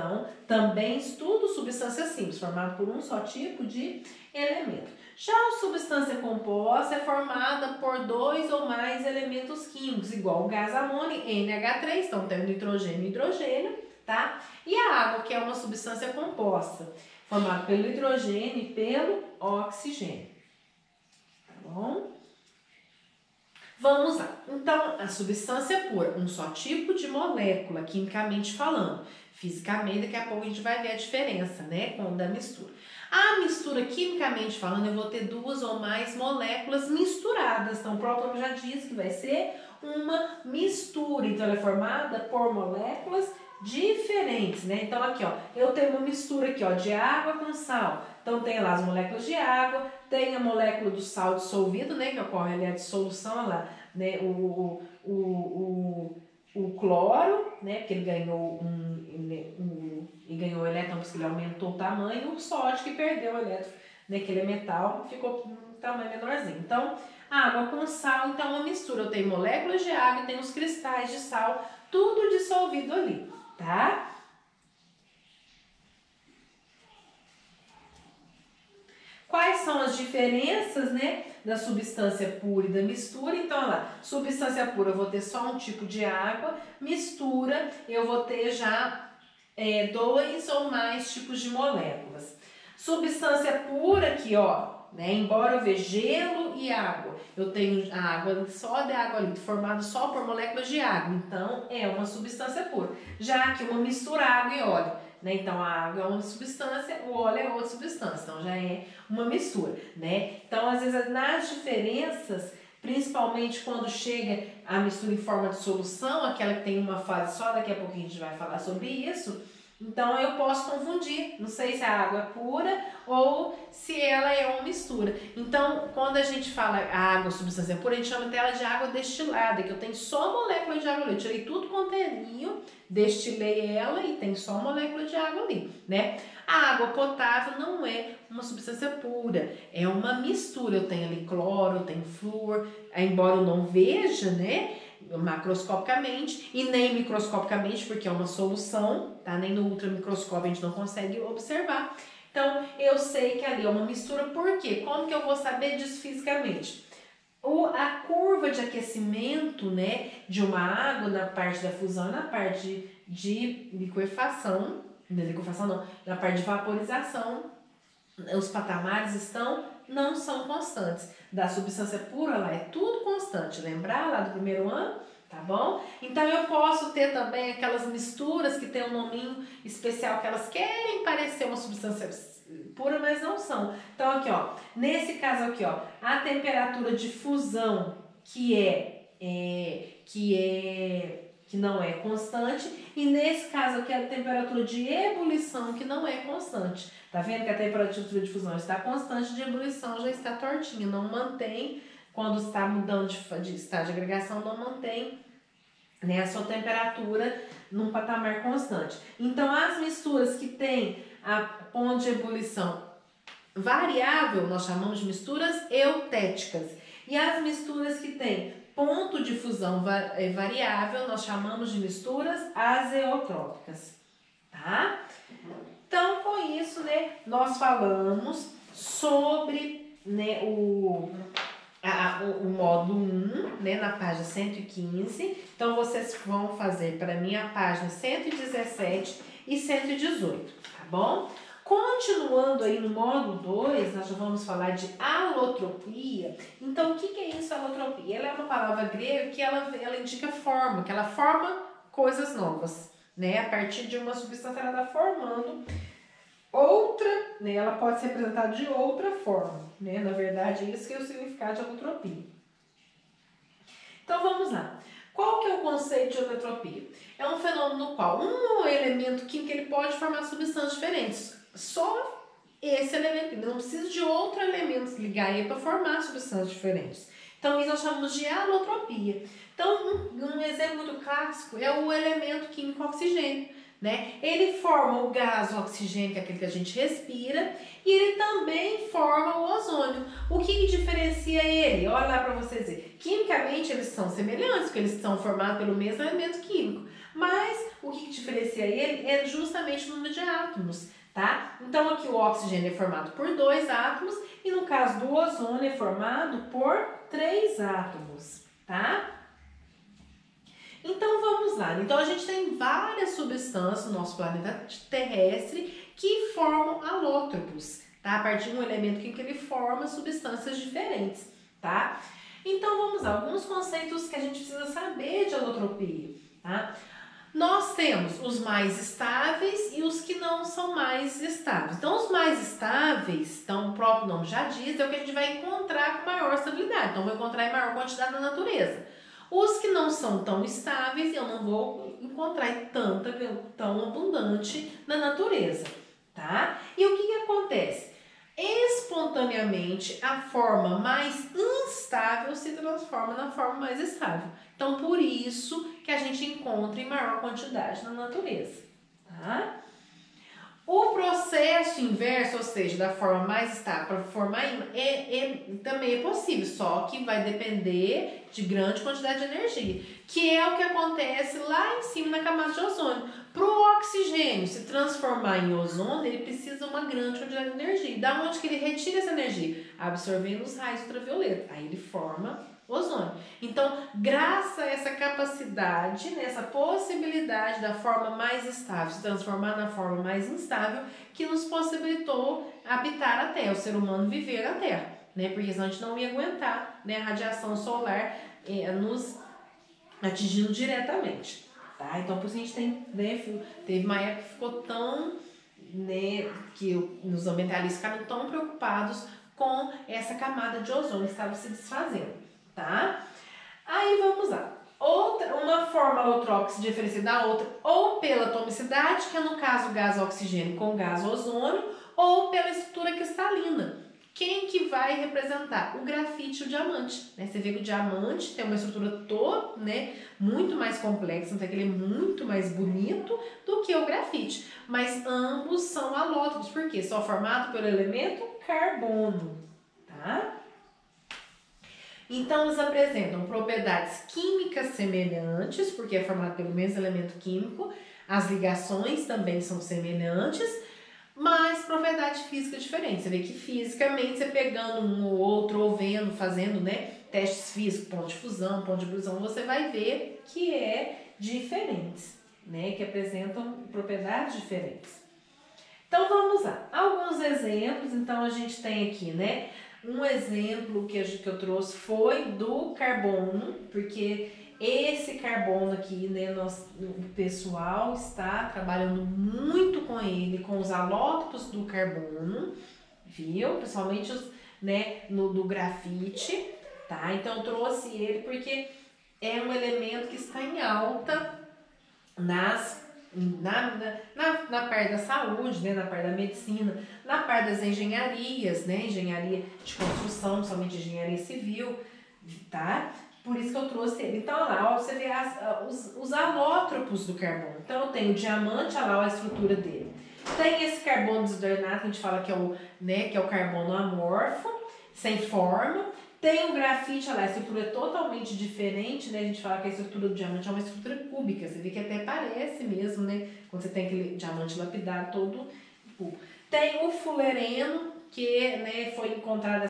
Então, também estudo substância simples, formada por um só tipo de elemento. Já a substância composta é formada por 2 ou mais elementos químicos, igual o gás amônio, NH3, então tem o nitrogênio e hidrogênio, tá? E a água, que é uma substância composta, formada pelo hidrogênio e pelo oxigênio, tá bom? Vamos lá. Então, a substância pura, um só tipo de molécula, quimicamente falando. Fisicamente, daqui a pouco a gente vai ver a diferença, né, com da mistura. A mistura, quimicamente falando, eu vou ter 2 ou mais moléculas misturadas. Então, o próprio nome já diz que vai ser uma mistura. Então, ela é formada por moléculas diferentes, né? Então, aqui, ó, eu tenho uma mistura aqui, ó, de água com sal. Então, tem lá as moléculas de água, tem a molécula do sal dissolvido, né, que ocorre ali a dissolução, olha lá, né, o cloro, né, porque ele ganhou ele ganhou elétron porque ele aumentou o tamanho, o sódio que perdeu o elétron, né, que ele é metal, ficou um tamanho menorzinho. Então, água com sal, então é uma mistura. Eu tenho moléculas de água, tenho os cristais de sal, tudo dissolvido ali, tá? Quais são as diferenças, né, da substância pura e da mistura? Então, olha lá, substância pura eu vou ter só um tipo de água, mistura eu vou ter já 2 ou mais tipos de moléculas. Substância pura aqui, ó, né, embora eu veja gelo e água, eu tenho a água só de água ali, formado só por moléculas de água, então é uma substância pura. Já aqui uma mistura água e óleo, né? Então a água é uma substância, o óleo é outra substância, então já é uma mistura, né? Então às vezes nas diferenças, principalmente quando chega a mistura em forma de solução, aquela que tem uma fase só, daqui a pouquinho a gente vai falar sobre isso, então eu posso confundir, não sei se a água é pura ou se ela é uma mistura. Então quando a gente fala a água substância pura, a gente chama dela de água destilada, que eu tenho só molécula de água ali, eu tirei tudo quanto é rio, destilei ela e tem só molécula de água ali, né? A água potável não é uma substância pura, é uma mistura. Eu tenho ali cloro, eu tenho flúor, embora eu não veja, né, macroscopicamente e nem microscopicamente, porque é uma solução, tá? Nem no ultramicroscópio a gente não consegue observar. Então, eu sei que ali é uma mistura, por quê? Como que eu vou saber disso fisicamente? A curva de aquecimento, né, de uma água na parte da fusão e na parte de liquefação, na parte de vaporização, os patamares não são constantes. Da substância pura lá é tudo constante, lembrar lá do primeiro ano, tá bom? Então eu posso ter também aquelas misturas que tem um nominho especial que elas querem parecer uma substância pura, mas não são. Então aqui, ó, nesse caso aqui, ó, a temperatura de fusão que não é constante, e nesse caso aqui a temperatura de ebulição que não é constante. Tá vendo que a temperatura de fusão está constante, de ebulição já está tortinha, não mantém, quando está mudando de estado de agregação, não mantém, né, a sua temperatura num patamar constante. Então as misturas que tem a ponto de ebulição variável, nós chamamos de misturas eutéticas. E as misturas que têm ponto de fusão variável, nós chamamos de misturas azeotrópicas, tá? Então, com isso, né, nós falamos sobre, né, o módulo 1, né, na página 115. Então, vocês vão fazer para mim a página 117 e 118, tá bom? Continuando aí no módulo 2, nós já vamos falar de alotropia. Então, o que é isso, alotropia? Ela é uma palavra grega que ela indica forma, que ela forma coisas novas, né? A partir de uma substância, ela está formando outra, né? Ela pode ser representada de outra forma, né? Na verdade, isso que é o significado de alotropia. Então, vamos lá. Qual que é o conceito de alotropia? É um fenômeno no qual um elemento químico ele pode formar substâncias diferentes. Só esse elemento, não precisa de outro elemento ligar aí para formar substâncias diferentes. Então, isso nós chamamos de alotropia. Então, um exemplo muito clássico é o elemento químico oxigênio, né? Ele forma o gás oxigênio, que é aquele que a gente respira, e ele também forma o ozônio. O que diferencia ele? Olha lá para vocês verem. Quimicamente, eles são semelhantes, porque eles são formados pelo mesmo elemento químico. Mas o que diferencia diferencia ele é justamente o número de átomos, tá? Então aqui o oxigênio é formado por 2 átomos e no caso do ozônio é formado por 3 átomos, tá? Então vamos lá. Então a gente tem várias substâncias no nosso planeta terrestre que formam alótropos, tá? A partir de um elemento químico ele forma substâncias diferentes, tá? Então vamos lá, alguns conceitos que a gente precisa saber de alotropia, tá? Nós temos os mais estáveis e os que não são mais estáveis. Então os mais estáveis, então o próprio nome já diz, é o que a gente vai encontrar com maior estabilidade, então vai encontrar em maior quantidade na natureza. Os que não são tão estáveis, eu não vou encontrar tão abundante na natureza, tá? E o que acontece? Espontaneamente, a forma mais instável se transforma na forma mais estável. Então, por isso que a gente encontra em maior quantidade na natureza, tá? O processo inverso, ou seja, da forma mais estável para formar ímã, também é possível, só que vai depender de grande quantidade de energia, que é o que acontece lá em cima na camada de ozônio. Para o oxigênio se transformar em ozônio, ele precisa de uma grande quantidade de energia. Da onde que ele retira essa energia? Absorvendo os raios ultravioletas. Aí ele forma ozônio. Então, graças a essa capacidade, nessa possibilidade da forma mais estável se transformar na forma mais instável, que nos possibilitou habitar a Terra, o ser humano viver na Terra, né? Porque senão a gente não ia aguentar, né, a radiação solar nos atingindo diretamente, tá? Então, por isso a gente tem, né, teve uma época que ficou tão, né, que os ambientalistas ficaram tão preocupados com essa camada de ozônio que estava se desfazendo, tá? Aí vamos lá. Uma forma alotrópica se diferencia da outra ou pela atomicidade, que é no caso o gás oxigênio com o gás ozônio, ou pela estrutura cristalina. Quem que vai representar? O grafite e o diamante, né? Você vê que o diamante tem uma estrutura toda, né, muito mais complexa, então ele é muito mais bonito do que o grafite. Mas ambos são alótropos, porque são formados pelo elemento carbono, tá? Então, eles apresentam propriedades químicas semelhantes, porque é formado pelo mesmo elemento químico, as ligações também são semelhantes, mas propriedades físicas diferentes. Você vê que fisicamente, você pegando um ou outro, ou vendo, fazendo, né, testes físicos, ponto de fusão, ponto de ebullição, você vai ver que é diferentes, né, que apresentam propriedades diferentes. Então, vamos lá. Alguns exemplos, então a gente tem aqui, né, um exemplo que eu trouxe foi do carbono, porque esse carbono aqui, né, o pessoal está trabalhando muito com ele, com os alótopos do carbono, viu? Principalmente os, né, do grafite, tá? Então eu trouxe ele porque é um elemento que está em alta na parte da saúde, né, na parte da medicina, na parte das engenharias, né, engenharia de construção, somente engenharia civil, tá? Por isso que eu trouxe ele. Então, lá, ó, você vê os alótropos do carbono. Então, eu tenho o diamante, olha lá a estrutura dele. Tem esse carbono desordenado, que a gente fala que é o, né, que é o carbono amorfo, sem forma. Tem o grafite, olha lá, a estrutura é totalmente diferente, né? A gente fala que a estrutura do diamante é uma estrutura cúbica. Você vê que até parece mesmo, né? Quando você tem aquele diamante lapidado todo cúbico. Tem o fulereno, que, né, foi encontrado